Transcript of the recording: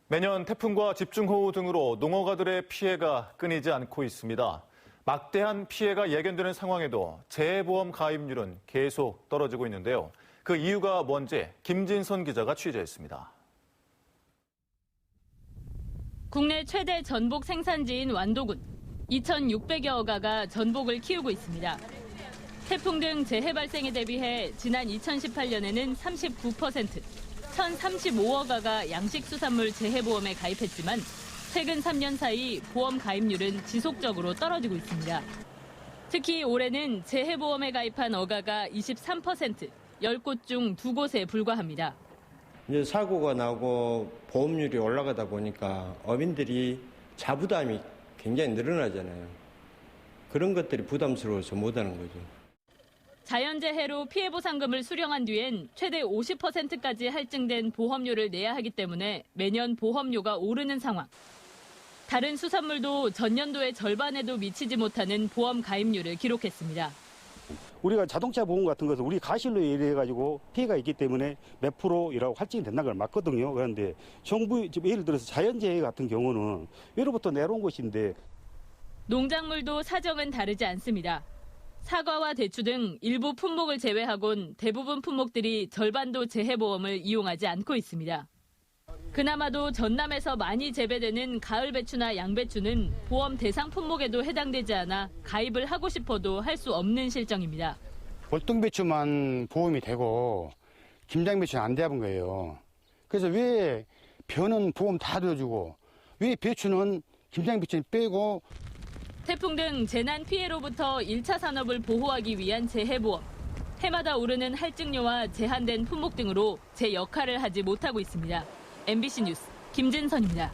매년 태풍과 집중호우 등으로 농어가들의 피해가 끊이지 않고 있습니다. 막대한 피해가 예견되는 상황에도 재해보험 가입률은 계속 떨어지고 있는데요. 그 이유가 뭔지 김진선 기자가 취재했습니다. 국내 최대 전복 생산지인 완도군. 2,600여 어가가 전복을 키우고 있습니다. 태풍 등 재해 발생에 대비해 지난 2018년에는 39%, 1,035어가가 양식수산물 재해보험에 가입했지만 최근 3년 사이 보험 가입률은 지속적으로 떨어지고 있습니다. 특히 올해는 재해보험에 가입한 어가가 23%, 10곳 중 2곳에 불과합니다. 이제 사고가 나고 보험률이 올라가다 보니까 어민들이 자부담이 굉장히 늘어나잖아요. 그런 것들이 부담스러워서 못하는 거죠. 자연재해로 피해보상금을 수령한 뒤엔 최대 50%까지 할증된 보험료를 내야 하기 때문에 매년 보험료가 오르는 상황. 다른 수산물도 전년도의 절반에도 미치지 못하는 보험 가입률을 기록했습니다. 우리가 자동차 보험 같은 것은 우리 가실로 인해가지고 피해가 있기 때문에 몇 프로이라고 할증이 된다는 걸 맞거든요. 그런데 정부, 예를 들어서 자연재해 같은 경우는 예로부터 내려온 것인데. 농작물도 사정은 다르지 않습니다. 사과와 대추 등 일부 품목을 제외하곤 대부분 품목들이 절반도 재해보험을 이용하지 않고 있습니다. 그나마도 전남에서 많이 재배되는 가을 배추나 양배추는 보험 대상 품목에도 해당되지 않아 가입을 하고 싶어도 할 수 없는 실정입니다. 월동배추만 보험이 되고 김장배추는 안 돼본 거예요. 그래서 왜 벼는 보험 다 들어주고 왜 배추는 김장배추는 빼고. 태풍 등 재난 피해로부터 1차 산업을 보호하기 위한 재해보험. 해마다 오르는 할증료와 제한된 품목 등으로 제 역할을 하지 못하고 있습니다. MBC 뉴스 김진선입니다.